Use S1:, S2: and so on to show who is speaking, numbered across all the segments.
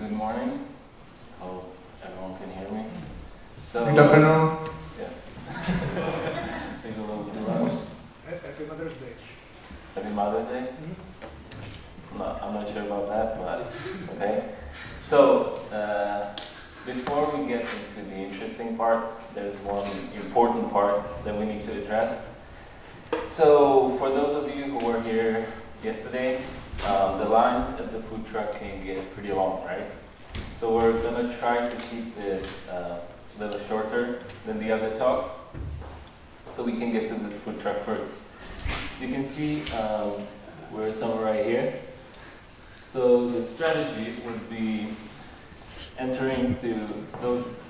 S1: Good morning. Hope everyone can hear me. So,
S2: Good afternoon.
S1: Yeah. Maybe a little too loud.
S3: Happy Mother's Day.
S1: Happy Mother's Day? I'm not sure about that, but okay. So, before we get into the interesting part, there's one important part that we need to address. So, for those of you who were here yesterday, the lines at the food truck can get pretty long, right? So we're going to try to keep this a little shorter than the other talks, so we can get to the food truck first. So you can see we're somewhere right here. So the strategy would be entering through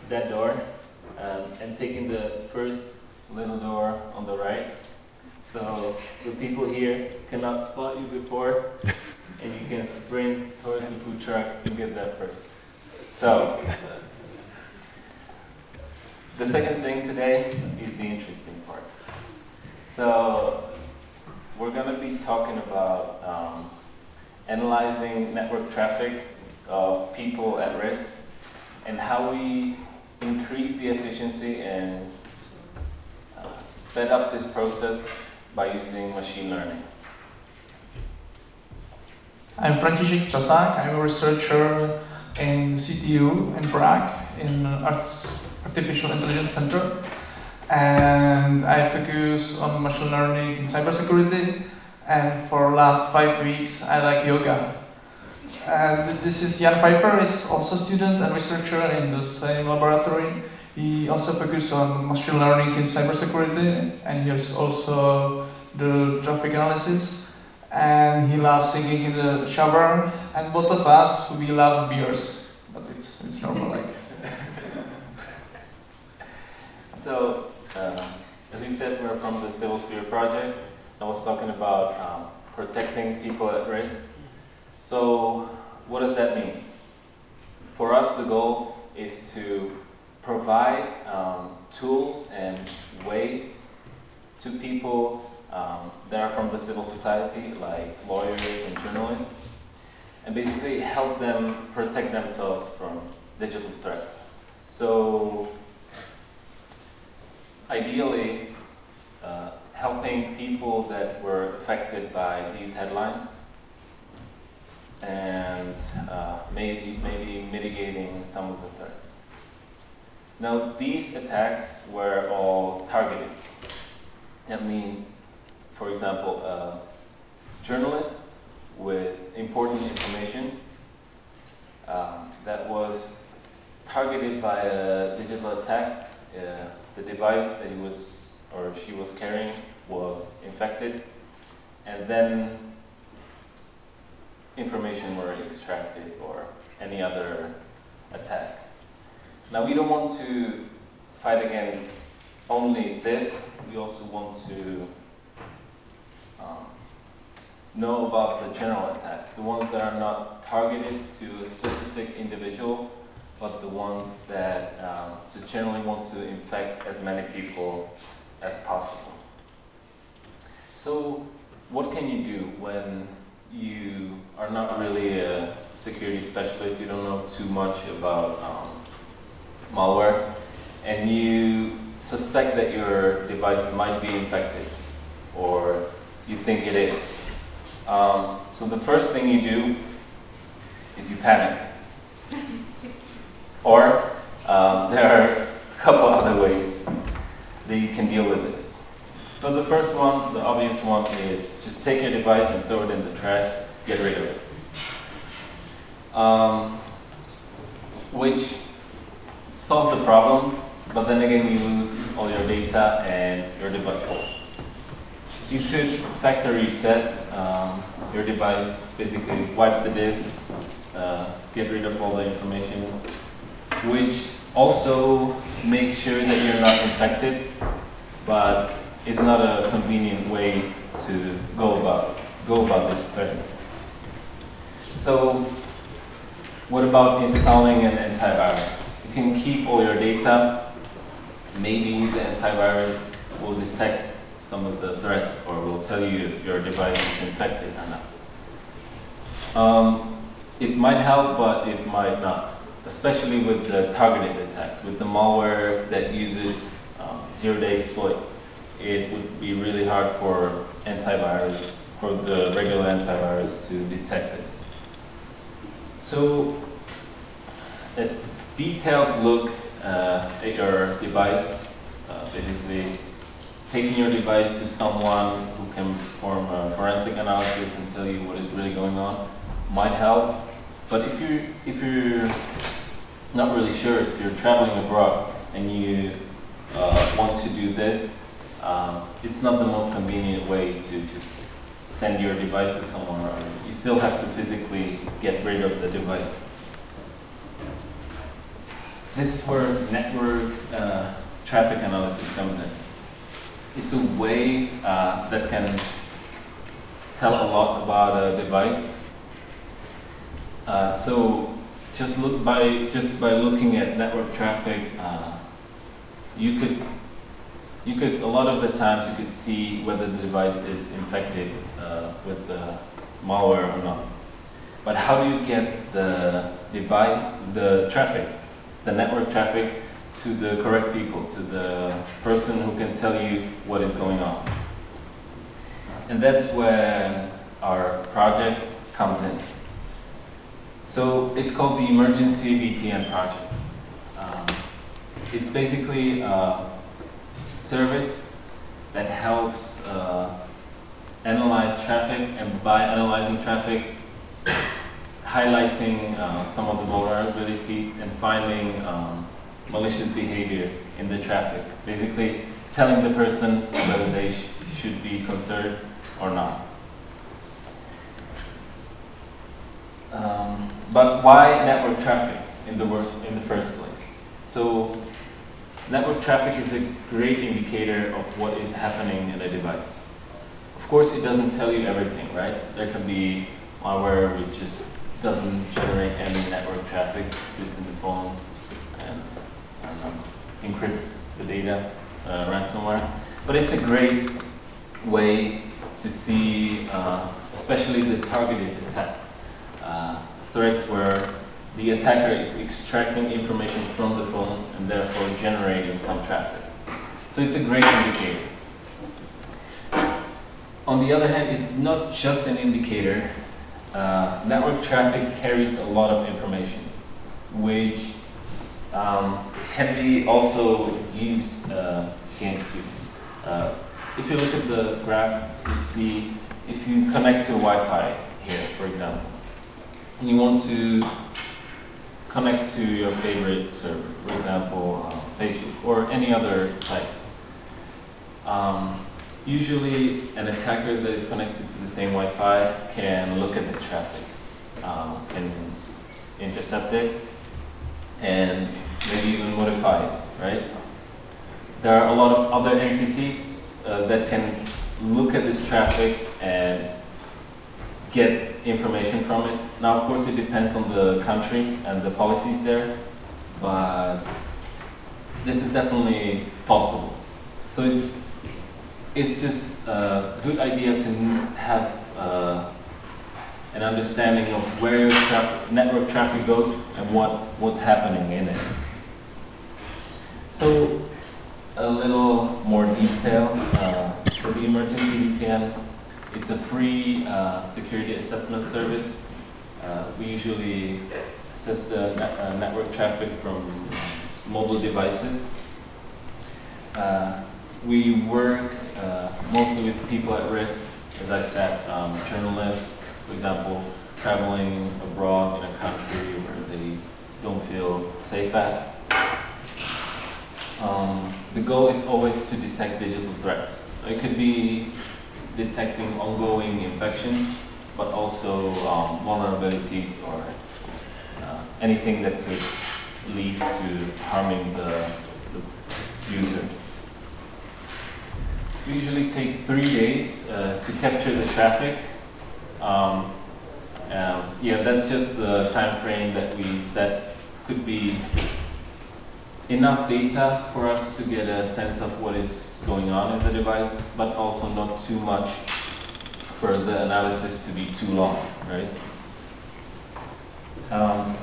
S1: that door and taking the first little door on the right. So the people here cannot spot you before, and you can sprint towards the food truck and get that first. So, the second thing today is the interesting part. So, we're going to be talking about analyzing network traffic of people at risk and how we increase the efficiency and sped up this process by using machine learning.
S2: I'm Franciszek Czasak. I'm a researcher in CTU in Prague in Artificial Intelligence Center, and I focus on machine learning in cybersecurity. And for the last 5 weeks, I like yoga. And this is Jan Pfeiffer, is also a student and researcher in the same laboratory. He also focuses on machine learning in cybersecurity, and he has also the traffic analysis. And he loves singing in the shower, and both of us, we love beers, but it's normal, like.
S1: So, as we said, we're from the Civil Sphere project. I was talking about protecting people at risk. So, what does that mean? For us, the goal is to provide tools and ways to people that are from the civil society, like lawyers and journalists, and basically help them protect themselves from digital threats. So, ideally, helping people that were affected by these headlines, and maybe mitigating some of the threats. Now, these attacks were all targeted. That means, for example, a journalist with important information that was targeted by a digital attack. The device that he was or she was carrying was infected, and then information were extracted or any other attack. Now, we don't want to fight against only this. We also want to know about the general attacks, the ones that are not targeted to a specific individual, but the ones that just generally want to infect as many people as possible. So, what can you do when you are not really a security specialist, you don't know too much about malware, and you suspect that your device might be infected, or you think it is? So the first thing you do is you panic. Or there are a couple other ways that you can deal with this. So the first one, the obvious one, is just take your device and throw it in the trash, get rid of it. Which solves the problem, but then again you lose all your data and your device. You could factory reset your device, basically wipe the disk, get rid of all the information, which also makes sure that you're not infected, but is not a convenient way to go about this threat. So, what about installing an antivirus? You can keep all your data. Maybe the antivirus will detect some of the threats, or will tell you if your device is infected or not. it might help, but it might not, especially with the targeted attacks, with the malware that uses zero-day exploits. It would be really hard for antivirus, for the regular antivirus to detect this. So, a detailed look at your device, basically taking your device to someone who can perform a forensic analysis and tell you what is really going on, might help. But if you're not really sure, if you're traveling abroad and you want to do this, it's not the most convenient way to just send your device to someone. You still have to physically get rid of the device. This is where network traffic analysis comes in. It's a way that can tell a lot about a device. So just by looking at network traffic, you could a lot of the times you could see whether the device is infected with the malware or not. But how do you get the device, the traffic, the network traffic, to the correct people, to the person who can tell you what is going on? And that's where our project comes in. So it's called the Emergency VPN project. It's basically a service that helps analyze traffic, and by analyzing traffic, highlighting some of the vulnerabilities and finding malicious behavior in the traffic. Basically telling the person whether they should be concerned or not. But why network traffic in the first place? So network traffic is a great indicator of what is happening in a device. Of course, it doesn't tell you everything, right? There can be malware which just doesn't generate any network traffic, sits in the phone and encrypts the data, ransomware. But it's a great way to see, especially the targeted attacks. Threats where the attacker is extracting information from the phone and therefore generating some traffic. So it's a great indicator. On the other hand, it's not just an indicator. Network traffic carries a lot of information, which can be also used against you. If you look at the graph, you see if you connect to Wi-Fi here, for example, and you want to connect to your favorite server, for example, Facebook or any other site. Usually an attacker that is connected to the same Wi-Fi can look at this traffic, can intercept it, and maybe even modify it, right? There are a lot of other entities that can look at this traffic and get information from it. Now, of course, it depends on the country and the policies there, but this is definitely possible. So it's just a good idea to have an understanding of where your network traffic goes and what's happening in it. So a little more detail. So the Emergency VPN, it's a free security assessment service. We usually assess the network traffic from mobile devices. We work mostly with people at risk, as I said, journalists, for example, traveling abroad in a country where they don't feel safe at. The goal is always to detect digital threats. It could be detecting ongoing infections, but also vulnerabilities or anything that could lead to harming the user. We usually take 3 days to capture the traffic. Yeah, that's just the time frame that we set. Could be enough data for us to get a sense of what is going on in the device, but also not too much for the analysis to be too long, right?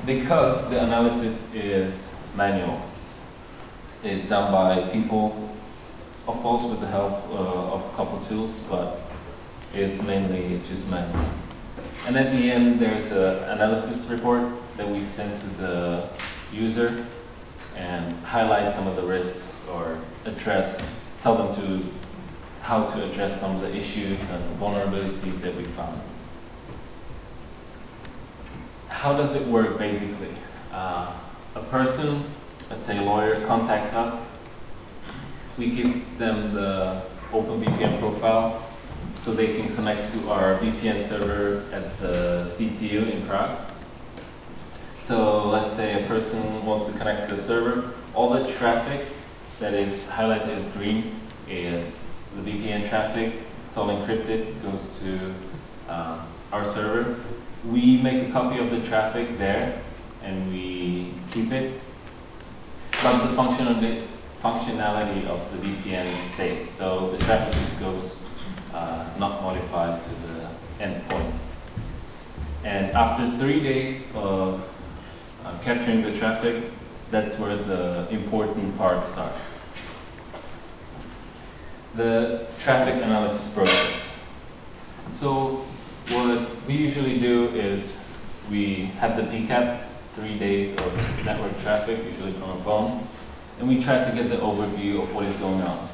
S1: Because the analysis is manual, it's done by people, of course with the help of a couple tools, but it's mainly just manual. And at the end, there's an analysis report that we send to the user and highlight some of the risks or tell them how to address some of the issues and vulnerabilities that we found. How does it work basically? A person, let's say a lawyer, contacts us. We give them the OpenVPN profile so they can connect to our VPN server at the CTU in Prague. So let's say a person wants to connect to a server. All the traffic that is highlighted as green is the VPN traffic. It's all encrypted, goes to our server. We make a copy of the traffic there and we keep it, but the functionality of the VPN stays. So the traffic just goes not modified to the endpoint. And after 3 days of capturing the traffic, that's where the important part starts. The traffic analysis process. So what we usually do is we have the PCAP, 3 days of network traffic, usually from a phone, and we try to get the overview of what is going on.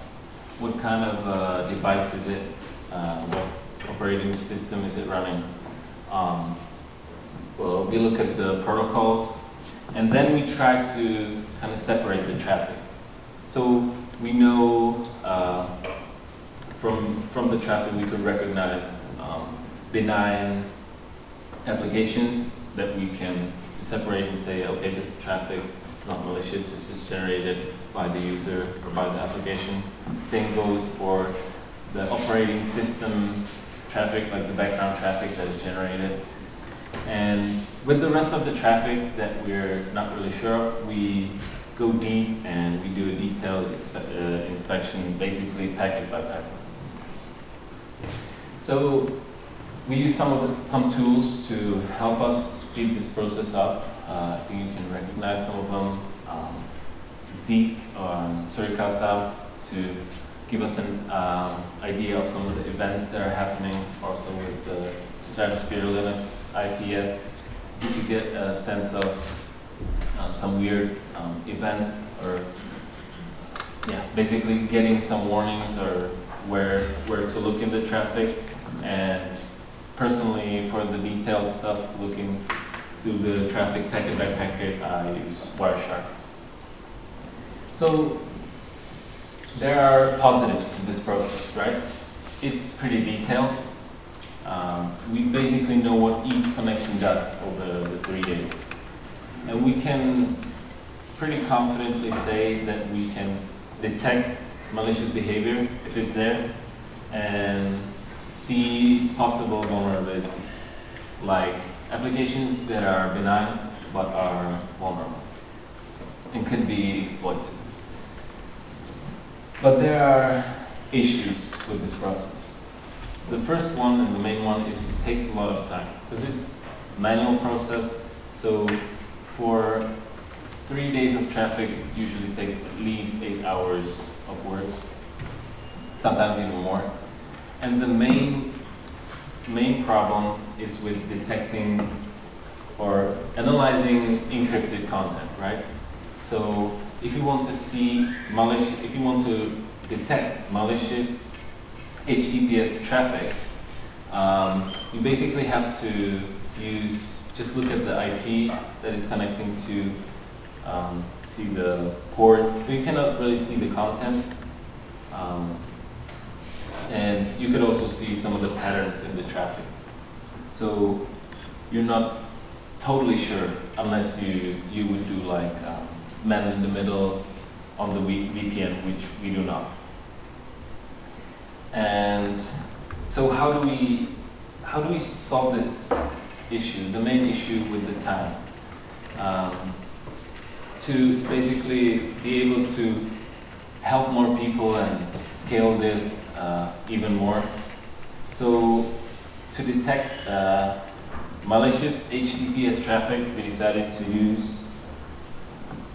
S1: What kind of device is it? What operating system is it running? Well, we look at the protocols, and then we try to kind of separate the traffic. So we know from the traffic we could recognize benign applications that we can separate and say, okay, this traffic is not malicious, it's just generated by the user or by the application. Same goes for the operating system traffic, like the background traffic that is generated. And with the rest of the traffic that we're not really sure of, we go deep and we do a detailed inspection, basically packet by packet. So we use some tools to help us speed this process up. I think you can recognize some of them. Zeek or Suricata to give us an idea of some of the events that are happening. Also with the Stratosphere Linux IPS, to get a sense of some weird events, or basically getting some warnings or where to look in the traffic. And personally, for the detailed stuff, looking through the traffic packet by packet, I use Wireshark. So there are positives to this process, right? It's pretty detailed. We basically know what each connection does over the 3 days. And we can pretty confidently say that we can detect malicious behavior if it's there and see possible vulnerabilities, like applications that are benign but are vulnerable and could be exploited. But there are issues with this process. The first one and the main one is it takes a lot of time because it's a manual process. So for 3 days of traffic, it usually takes at least 8 hours of work, sometimes even more. And the main problem is with detecting or analyzing encrypted content, right? So if you want to see malicious, if you want to detect malicious HTTPS traffic, you basically have to just look at the IP that is connecting to see the ports. But you cannot really see the content. And you could also see some of the patterns in the traffic. So you're not totally sure unless you would do like man in the middle on the VPN, which we do not. And so how do we solve this issue? The main issue with the time, to basically be able to help more people and scale this even more. So to detect malicious HTTPS traffic, we decided to use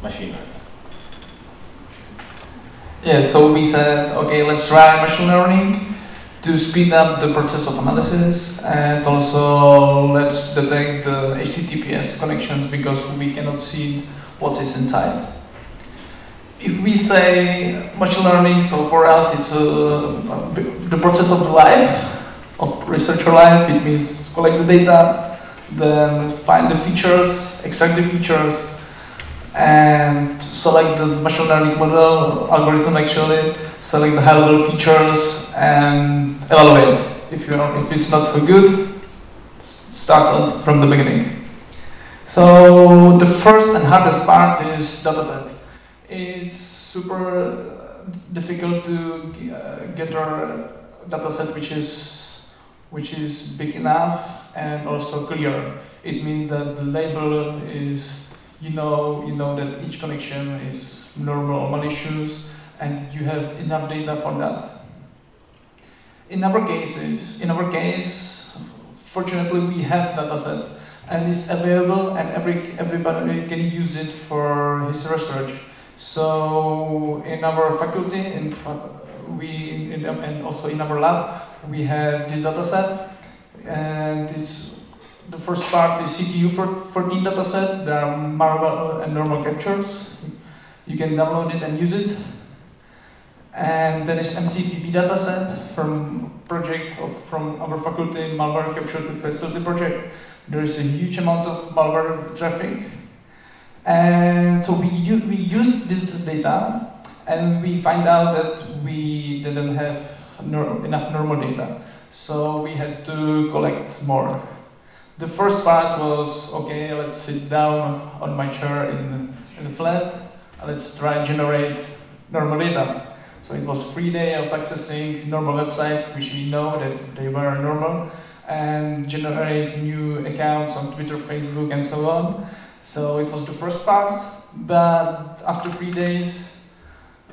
S1: machine learning.
S2: Yeah, so we said, okay, let's try machine learning to speed up the process of analysis, and also let's detect the HTTPS connections because we cannot see what is inside. If we say machine learning, so for us it's the process of life, of researcher life. It means collect the data, then find the features, extract the features, and select the machine learning model, algorithm actually, select the high-level features, and evaluate. If it's not so good, start from the beginning. So the first and hardest part is dataset. It's super difficult to get our dataset which is big enough and also clear. It means that the label is you know that each connection is normal or malicious, and you have enough data for that. In our case, fortunately we have dataset and it's available, and everybody can use it for his research. So in our faculty, and also in our lab, we have this dataset, and the first part is CPU14 dataset. There are Marvel and normal captures. You can download it and use it. And then is MCPP dataset from our faculty, malware capture to facility project. There is a huge amount of malware traffic. And so we use this data, and we find out that we didn't have enough normal data. So we had to collect more. The first part was, okay, let's sit down on my chair in the flat, and let's try and generate normal data. So it was 3 days of accessing normal websites, which we know that they were normal, and generate new accounts on Twitter, Facebook, and so on. So it was the first part, but after 3 days,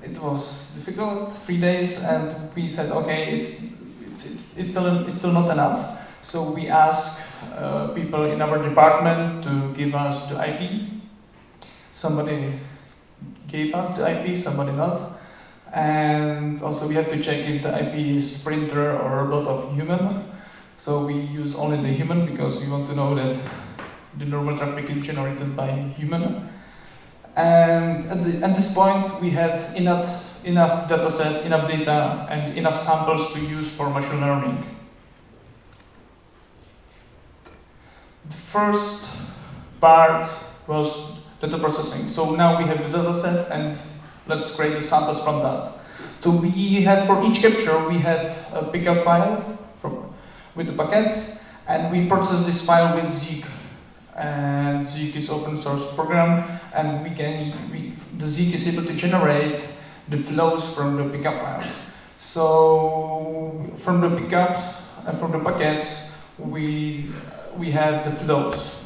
S2: it was difficult, 3 days, and we said, okay, it's still not enough. So we asked people in our department to give us the IP. Somebody gave us the IP, somebody not. And also we have to check if the IP is printer or a lot of human. So we use only the human because we want to know that the normal traffic is generated by human. And at this point we had enough dataset, enough data, and enough samples to use for machine learning. The first part was data processing. So now we have the dataset, and let's create the samples from that. So we had, for each capture, we have a pickup file with the packets, and we process this file with Zeek. And Zeek is open source program, and the Zeek is able to generate the flows from the pickup files. So from the pickups and from the packets, we have the flows.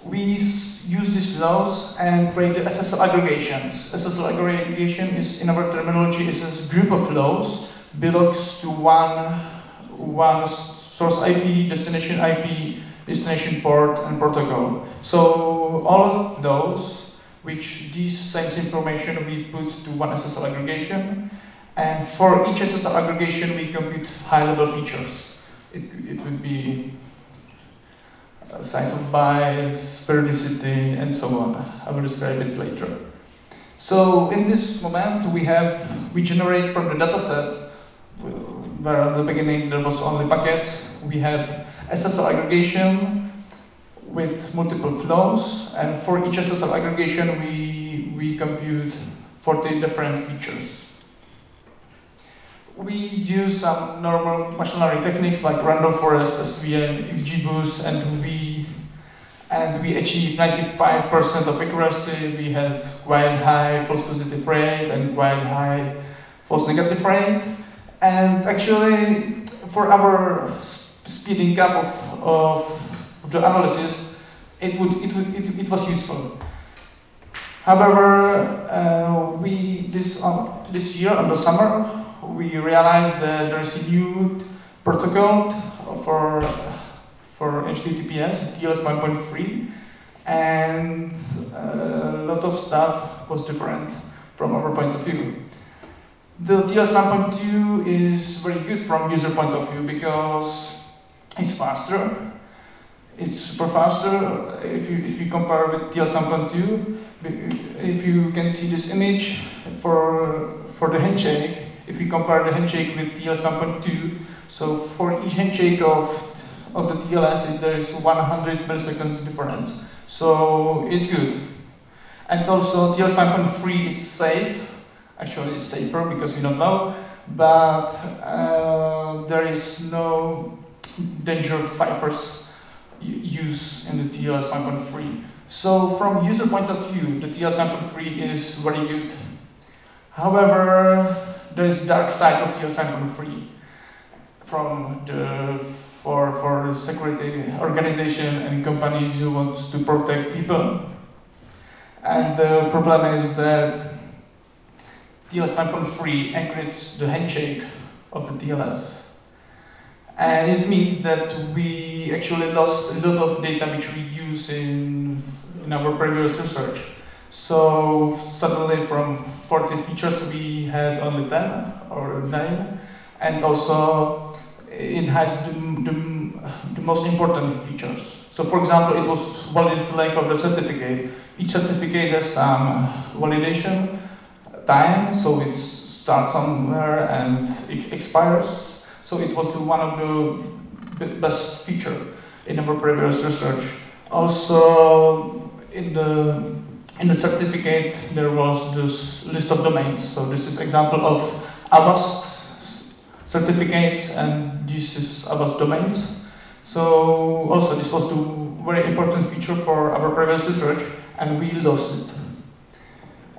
S2: We use these flows and create the SSL aggregations. SSL aggregation is, in our terminology, is a group of flows belongs to one source IP, destination port, and protocol. So all of those, which these same information we put to one SSL aggregation, and for each SSL aggregation we compute high-level features. It would be size of bytes, periodicity, and so on. I will describe it later. So in this moment we generate from the dataset, where at the beginning there was only packets. We have SSL aggregation with multiple flows, and for each SSL aggregation we compute 40 different features. We use some normal machine learning techniques like random forest, SVM, XGBoost, and we achieve 95% of accuracy. We have quite high false positive rate and quite high false negative rate. And actually, for our speeding up of the analysis, it was useful. However, this year in the summer, we realized that there is a new protocol for HTTPS, TLS 1.3, and a lot of stuff was different from our point of view. The TLS 1.2 is very good from user point of view because it's faster. It's super faster. If you compare with TLS 1.2, if you can see this image for the handshake, if you compare the handshake with TLS 1.2, so for each handshake of the TLS, there is 100 milliseconds difference. So it's good. And also TLS 1.3 is safe. Actually, it's safer because we don't know, but there is no dangerous ciphers used in the TLS 1.3. So from user point of view, the TLS 1.3 is very good. However, there is dark side of TLS 1.3 from for security organization and companies who want to protect people. And the problem is that TLS 1.3 encrypts the handshake of the TLS. And it means that we actually lost a lot of data which we use in our previous research. So suddenly from 40 features we had only 10 or 9. And also it has the most important features. So for example, it was valid length of the certificate. Each certificate has some validation time, so it starts somewhere and it expires. So it was one of the best feature in our previous research. Also, in the certificate there was this list of domains. So this is example of Avast certificates, and this is Avast domains. So also this was the very important feature for our previous research, and we lost it.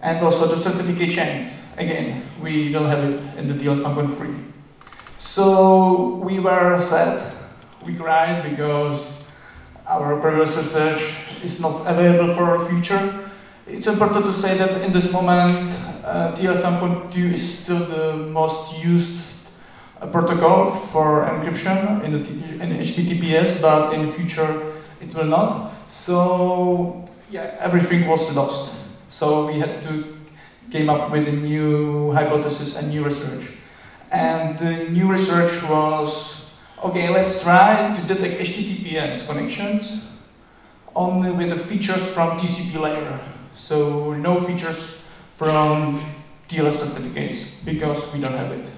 S2: And also the certificate chains. Again, we don't have it in the TLS 1.3. So we were sad, we cried because our previous research is not available for the future. It's important to say that in this moment, TLS 1.2 is still the most used protocol for encryption in HTTPS, but in the future it will not. So yeah, everything was lost. So we had to came up with a new hypothesis and new research. And the new research was, okay, let's try to detect HTTPS connections only with the features from TCP layer. So no features from TLS certificates because we don't have it.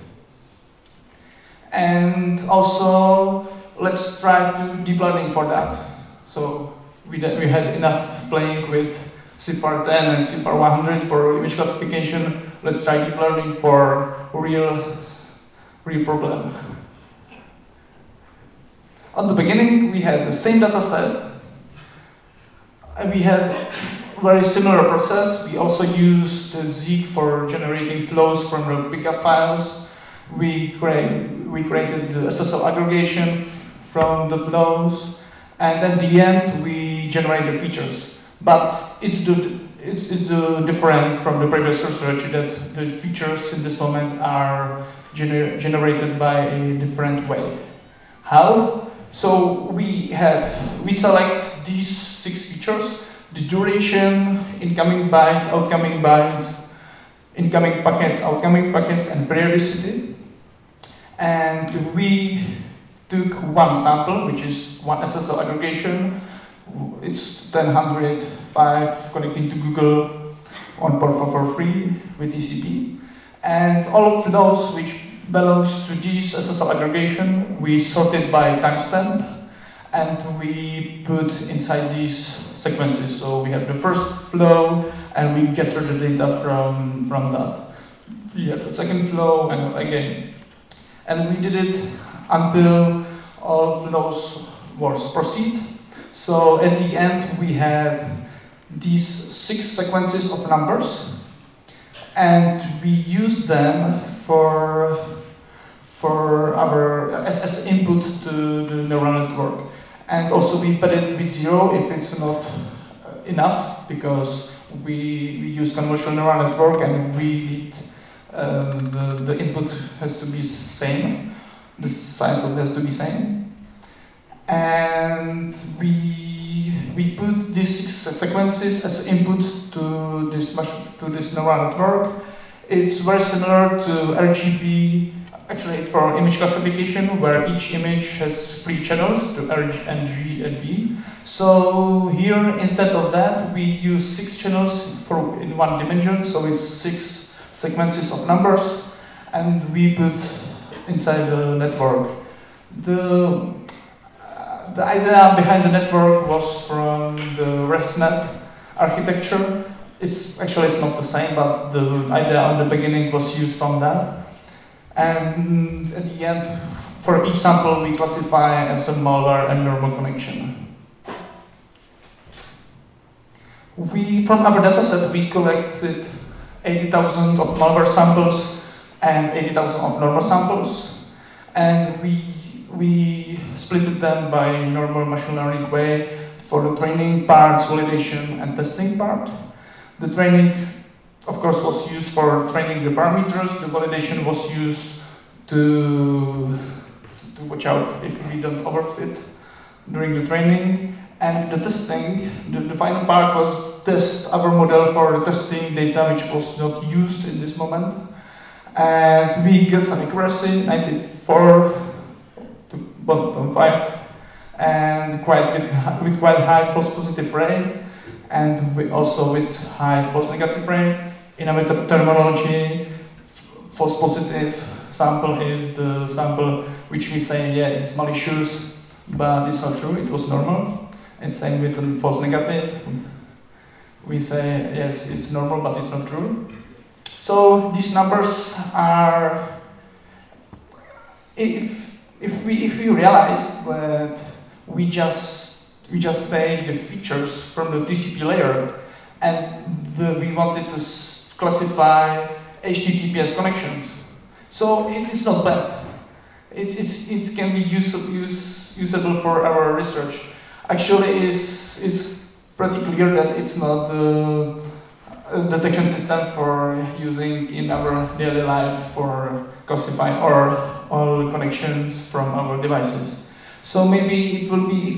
S2: And also, let's try to deep learning for that. So we had enough playing with CIFAR 10 and CIFAR 100 for image classification. Let's try deep learning for real problem. At the beginning, we had the same data set, and we had very similar process. We also used Zeek for generating flows from the pickup files. We created the SSL aggregation from the flows, and at the end, we generate the features. But it's different from the previous research that the features in this moment are generated by a different way. How? So we select these 6 features: the duration, incoming bytes, outgoing bytes, incoming packets, outgoing packets, and periodicity. And we took one sample, which is one SSL aggregation. It's 10.105 connecting to Google 1.443 with TCP. And all of those which belongs to this SSL aggregation, we sorted by timestamp, and we put inside these sequences. So we have the first flow, and we gather the data from that. We have the second flow, and again. And we did it until all flows was proceed. So at the end, we had these 6 sequences of numbers, and we used them for our as input to the neural network. And also we put it with 0 if it's not enough, because we use convolutional neural network, and we need the input has to be same, the size of it has to be same. And sequences as input to this neural network. It's very similar to RGB, actually for image classification, where each image has 3 channels, to R, N, G, and B. So here, instead of that, we use 6 channels in 1 dimension, so it's 6 sequences of numbers, and we put inside the network. The idea behind the network was from the ResNet architecture. It's not the same, but the idea on the beginning was used from that. And at the end, for each sample, we classify as a malware and normal connection. From our dataset, we collected 80,000 of malware samples and 80,000 of normal samples, and we split them by normal machine learning way for the training parts, validation, and testing part. The training, of course, was used for training the parameters. The validation was used to watch out if we don't overfit during the training. And the testing, the final part was test our model for the testing data which was not used in this moment. And we got an accuracy 94 to 1.5 and with quite high false positive rate, and also with high false negative rate. In our terminology, false positive sample is the sample which we say, yeah, it's malicious, but it's not true, it was normal. And same with the false negative. We say, yes, it's normal, but it's not true. So these numbers are, if we realize that we just take the features from the TCP layer and we wanted to classify HTTPS connections. So it is not bad. It can be usable for our research. Actually, it's pretty clear that it's not the detection system for using in our daily life for classifying all connections from our devices. So maybe it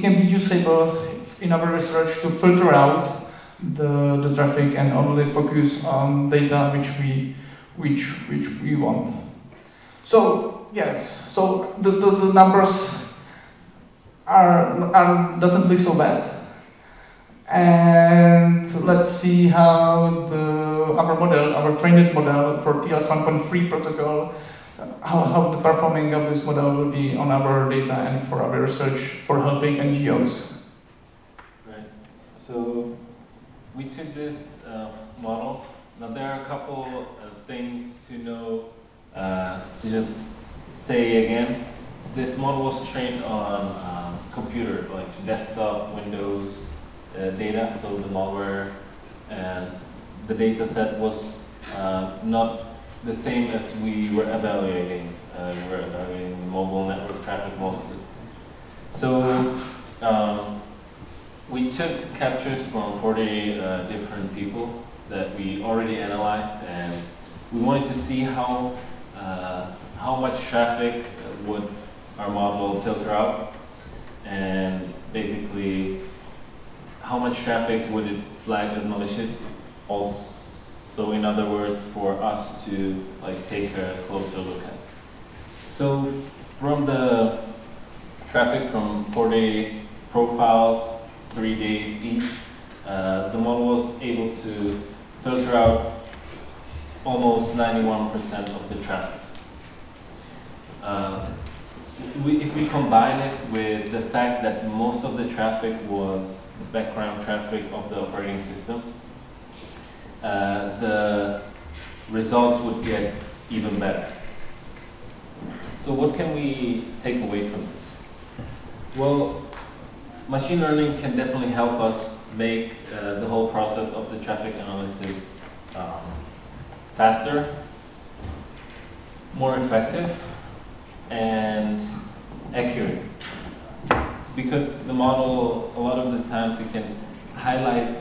S2: can be usable in our research to filter out the traffic and only focus on data which we want. So yes, so the numbers are doesn't look so bad. And let's see how our trained model for TLS 1.3 protocol, how the performing of this model will be on our data and for our research for helping NGOs.
S1: Right. So we took this model. Now there are a couple of things to know. To just say again, this model was trained on computer, like desktop, Windows data, so the malware and the data set was not the same as we were evaluating. We were evaluating mobile network traffic mostly. So we took captures from 40 different people that we already analyzed, and we wanted to see how much traffic would our model filter out, and basically how much traffic would it flag as malicious. Also, in other words, for us to take a closer look at. So from the traffic from 40 profiles, 3 days each, the model was able to filter out almost 91% of the traffic. If we combine it with the fact that most of the traffic was background traffic of the operating system, the results would get even better. So what can we take away from this? Well, machine learning can definitely help us make the whole process of the traffic analysis faster, more effective, and accurate. Because the model, a lot of the times you can highlight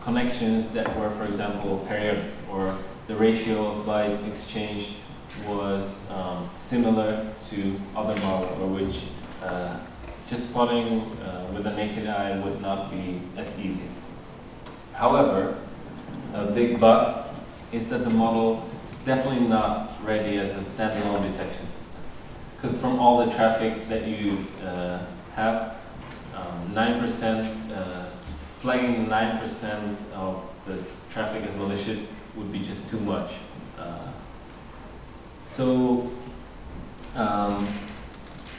S1: connections that were, for example, periodic, or the ratio of bytes exchanged was similar to other models, or which just spotting with the naked eye would not be as easy. However, a big but is that the model is definitely not ready as a standalone detection system. Because from all the traffic that you have, 9%, flagging 9% of the traffic as malicious would be just too much.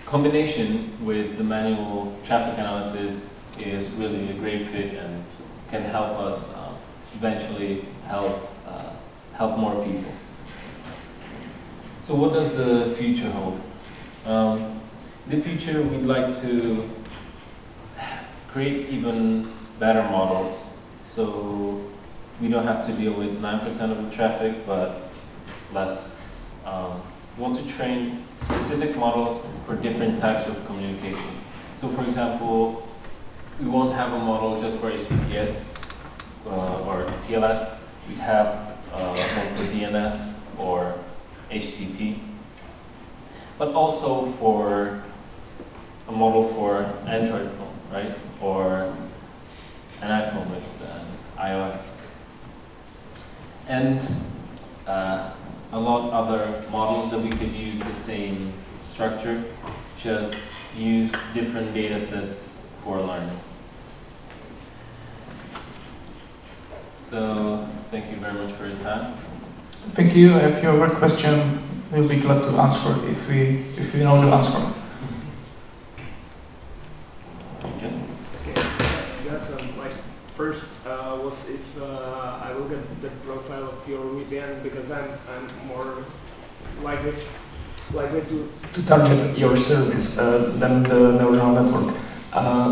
S1: Combination with the manual traffic analysis is really a great fit and can help us eventually help more people. So what does the future hold? In the future, we'd like to create even better models, so we don't have to deal with 9% of the traffic, but less. We want to train specific models for different types of communication. So for example, we won't have a model just for HTTPS or TLS. We'd have one for DNS or HTTP, but also for a model for Android phone, right? Or an iPhone with iOS. And a lot other models that we could use the same structure, just use different data sets for learning. So, thank you very much for your time.
S2: Thank you. If you have a question, we'll be glad to answer if we know the answer.
S1: Yes?
S3: Okay, that's my first was if I will get the profile of your VPN, because I'm more likely to target your service than the neural network.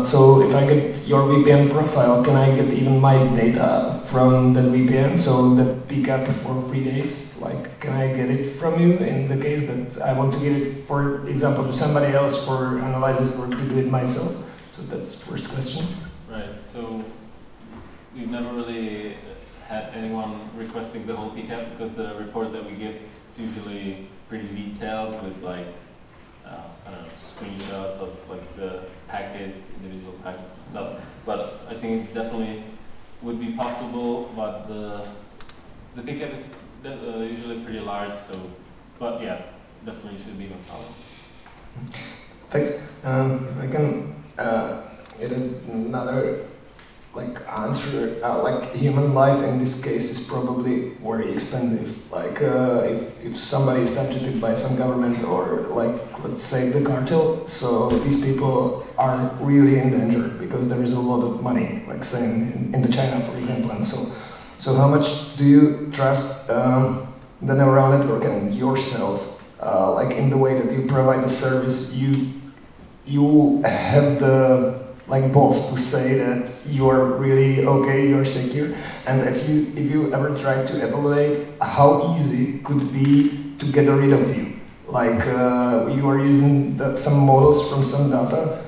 S3: So if I get your VPN profile, can I get even my data from that VPN? So that pickup for 3 days, like, can I get it from you in the case that I want to give it, for example, to somebody else for analysis or to do it myself? So that's first question.
S1: Right, so we've never really had anyone requesting the whole PCAP, because the report that we give is usually pretty detailed with like, I don't know, screenshots of like the packets, individual packets and stuff. But I think it definitely would be possible, but the PCAP is usually pretty large, so, but yeah, definitely should be no problem.
S3: Thanks. If I can, it is another answer. Like, human life in this case is probably very expensive. Like, if somebody is targeted by some government or, like, let's say the cartel, so these people are really in danger because there is a lot of money, like say in the China, for example, and so how much do you trust the neural network and yourself, like in the way that you provide the service? You have the boss to say that you are really okay, you're secure, and if you ever try to evaluate how easy it could be to get rid of you, like you are using some models from some data,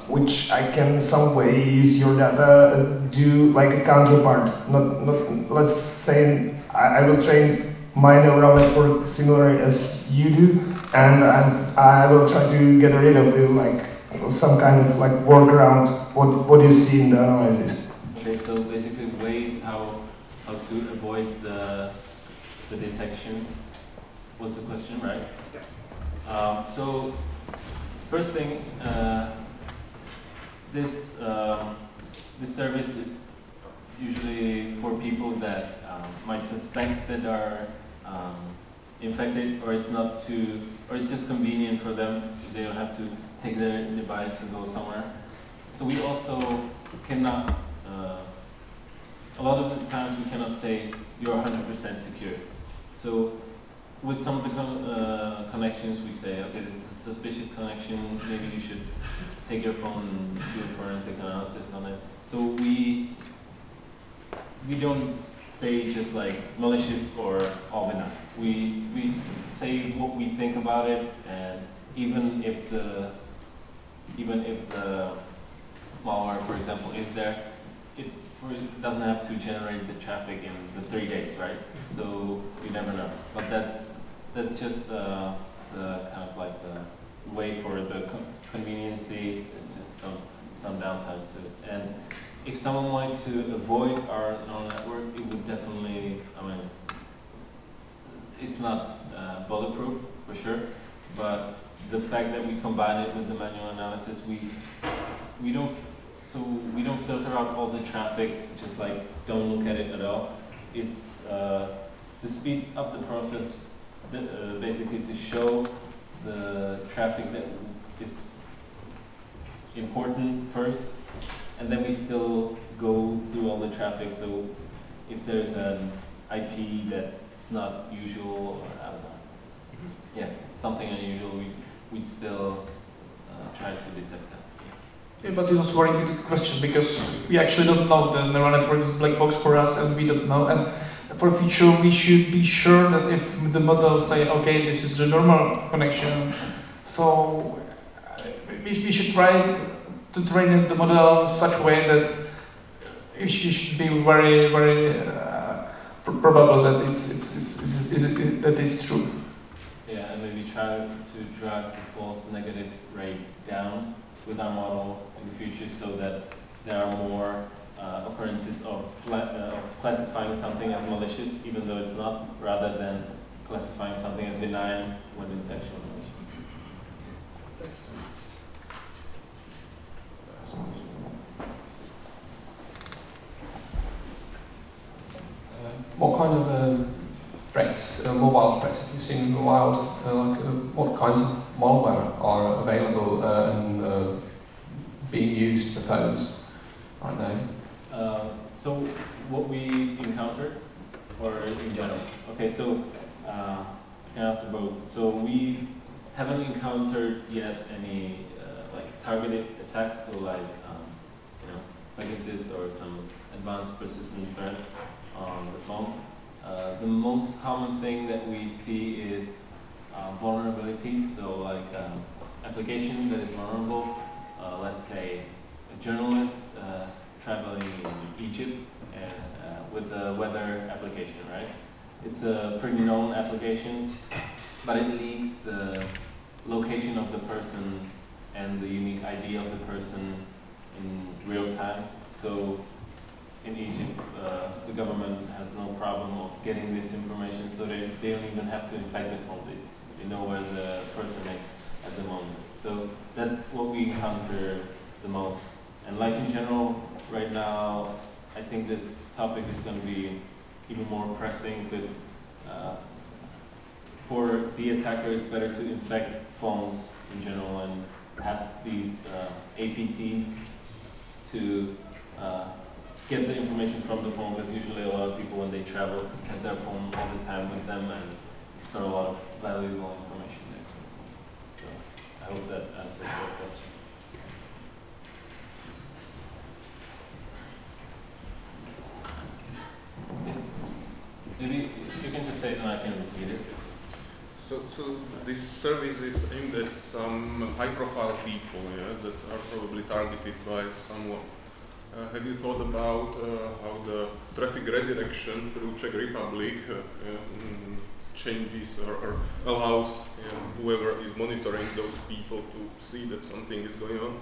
S3: which I can some way use your data, do like a counterpart. Not let's say I will train my neural network similar as you do, and I will try to get rid of you, like some kind of like workaround. What do you see in the analysis?
S1: Okay, so basically ways how to avoid the detection was the question, right? Yeah. So first thing, this service is usually for people that might suspect that are infected, or it's not too, or it's just convenient for them. They don't have to take their device and go somewhere. So we also cannot, a lot of the times we cannot say you're 100% secure. So with some of the connections we say, okay, this is a suspicious connection, maybe you should take your phone and do a forensic analysis on it. So we don't say just like malicious or all benign. We say what we think about it, and even if the malware, for example, is there, it doesn't have to generate the traffic in the 3 days, right? So you never know. But that's just the kind of like the way for the conveniency. There's just some downsides to it. And if someone wanted to avoid our neural network, it would definitely, I mean, it's not bulletproof for sure, but the fact that we combine it with the manual analysis, we don't filter out all the traffic, just like don't look at it at all. It's to speed up the process, basically to show the traffic that is important first, and then we still go through all the traffic. So if there's an IP that's not usual, or I don't know, yeah, something unusual, we'd still try to detect that.
S2: Yeah, but this was a very good question because we actually don't know. The neural network is a black box for us, and we don't know. And for future, we should be sure that if the model say, okay, this is the normal connection, so we should try to train the model in such a way that it should be very, very probable that it's true.
S1: Yeah, and maybe try to drag the false negative rate down with our model in the future, so that there are more occurrences of classifying something as malicious, even though it's not, rather than classifying something as benign when it's actually malicious.
S4: What kind of threats, mobile threats, have you seen in the wild? What kinds of malware are available and being used for phones right now?
S1: So what we encountered, or in general? Okay, so I can answer both. So we haven't encountered yet any like targeted attacks, so like Pegasus or some advanced persistent threat on the phone. The most common thing that we see is vulnerabilities, so like application that is vulnerable. Let's say a journalist traveling in Egypt and with the weather application, right? It's a pretty known application, but it leaks the location of the person and the unique ID of the person in real time. So in Egypt, the government has no problem of getting this information, so they don't even have to infect the phone. They know where the person is at the moment. So that's what we encounter the most. And like in general, right now, I think this topic is going to be even more pressing, because for the attacker, it's better to infect phones in general and have these APTs to get the information from the phone, because usually a lot of people, when they travel, have their phone all the time with them and store a lot of valuable information there. So I hope that answers your question. Maybe you can just say it and I can repeat it.
S5: So this service is aimed at some high-profile people, yeah, that are probably targeted by someone. Have you thought about how the traffic redirection through Czech Republic changes or allows whoever is monitoring those people to see that something is going on?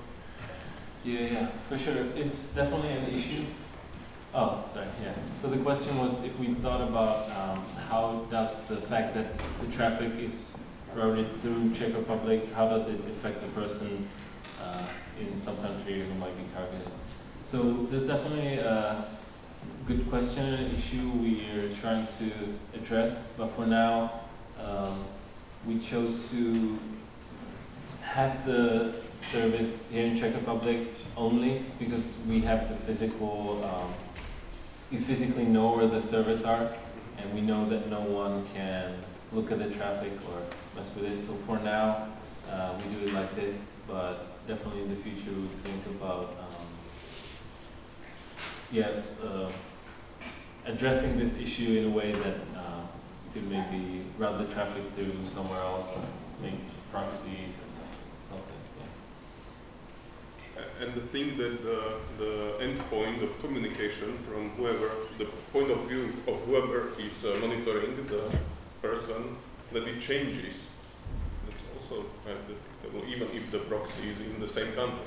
S1: Yeah, for sure. It's definitely an issue. Oh, sorry, yeah. So the question was if we thought about how does the fact that the traffic is routed through Czech Republic, how does it affect the person in some country who might be targeted? So there's definitely a good question and an issue we are trying to address, but for now we chose to have the service here in Czech Republic only because we have the physical, we physically know where the servers are, and we know that no one can look at the traffic or mess with it. So for now, we do it like this, but definitely in the future we would think about addressing this issue in a way that you could maybe route the traffic through somewhere else or make proxies or something. Yeah.
S5: And the thing that the endpoint of communication from whoever, the point of view of whoever is monitoring the person, that it changes. That's also detectable, even if the proxy is in the same country.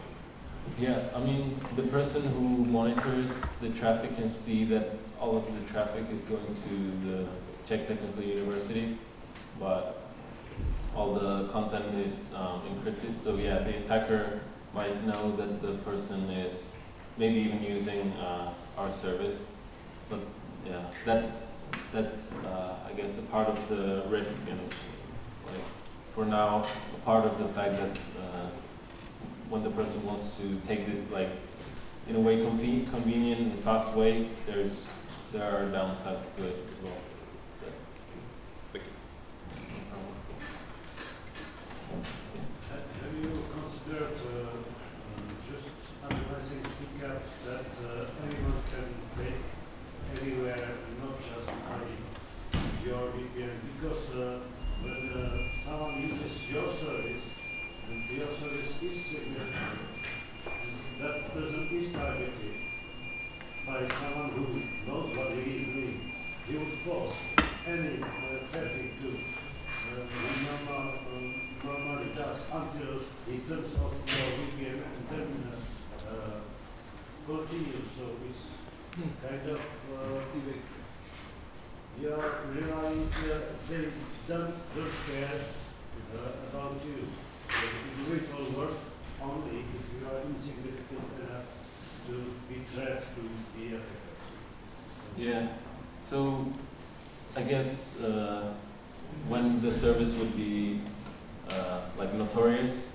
S1: Yeah, I mean, the person who monitors the traffic can see that all of the traffic is going to the Czech Technical University, but all the content is encrypted. So yeah, the attacker might know that the person is maybe even using our service. But yeah, that's I guess a part of the risk, and like for now, a part of the fact that when the person wants to take this like in a way convenient and fast way, there are downsides to it as well.
S5: Thank you.
S1: Yes.
S6: Have you considered just analyzing pickups that anyone can take anywhere, not just by your VPN? Because when someone uses your service, and your service is significant, that person is targeted by someone who knows what he is doing. He would pause any traffic to normally does until he turns off your VPN and then continues. So it's kind of you are relying, they don't care about you. So you do it all work only if you are insignificant enough to be threat to the attackers.
S1: Yeah. So I guess when the service would be like notorious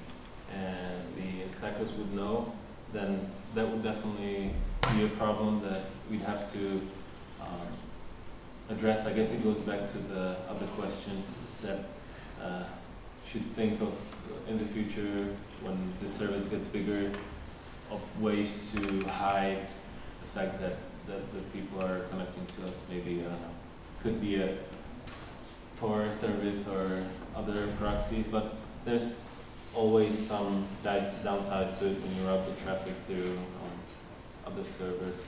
S1: and the attackers would know, then that would definitely be a problem that we'd have to address. I guess it goes back to the other question that should think of in the future when the service gets bigger, of ways to hide the fact that the people are connecting to us. Maybe I don't know, could be a Tor service or other proxies, but there's always some downsides to it when you route the traffic through other servers.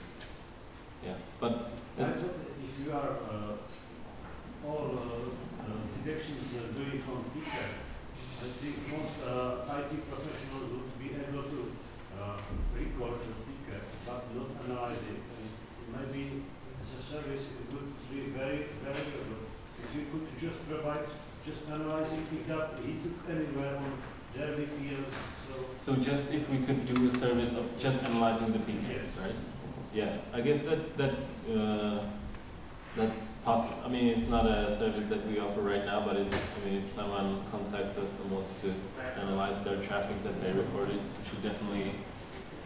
S1: Yeah, but
S6: I thought if you are all detections doing from Picker, I think most IT professionals would be able to record the Picker, but not analyze it. And maybe as a service it would be very valuable if you could just provide just analyzing pickup, he took anywhere on their VPN.
S1: So just if we could do a service of just analyzing the PK,
S6: Yes.
S1: right? Yeah, I guess that's possible. I mean, it's not a service that we offer right now, but I mean, if someone contacts us and wants to analyze their traffic that they reported, it should definitely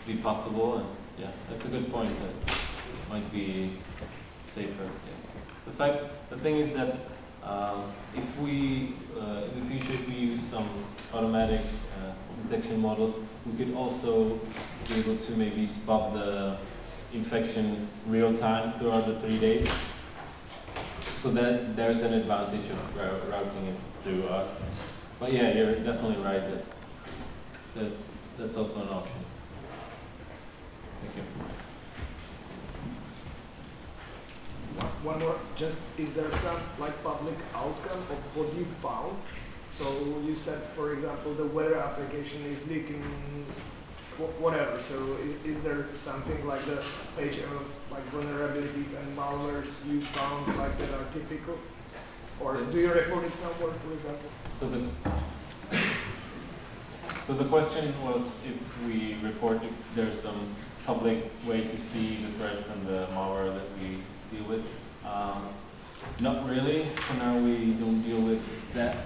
S1: be possible. And yeah, that's a good point. That might be safer. Yeah. The thing is that if we in the future if we use some automatic detection models, we could also be able to maybe spot the infection real time throughout the 3 days. So that there's an advantage of routing it through us. But yeah, you're definitely right that that's also an option. Thank you.
S7: One more, just is there some like public outcome of what you found? So you said, for example, the weather application is leaking whatever. So is there something like the page of like vulnerabilities and malwares you found like that are typical? Or do you report it somewhere, for example?
S1: So the question was if we report if there's some public way to see the threats and the malware that we deal with. Not really. For now, we don't deal with that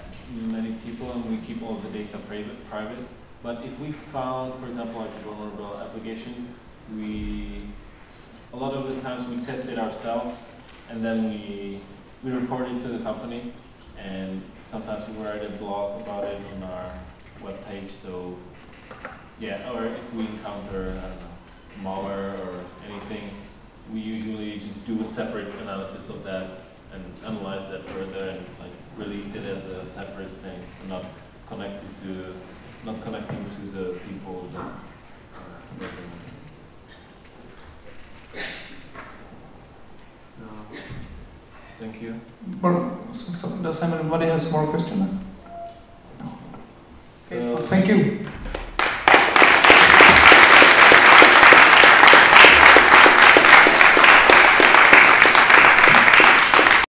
S1: many people, and we keep all the data private. But if we found, for example, like a vulnerable application, a lot of the times we test it ourselves, and then we report it to the company, and sometimes we write a blog about it on our webpage. So yeah, or if we encounter, I don't know, malware or anything, we usually just do a separate analysis of that and analyze that further and like release it as a separate thing, and not connecting to the people that are working on this. So, thank you.
S2: Does anybody has more question? Okay, thank you.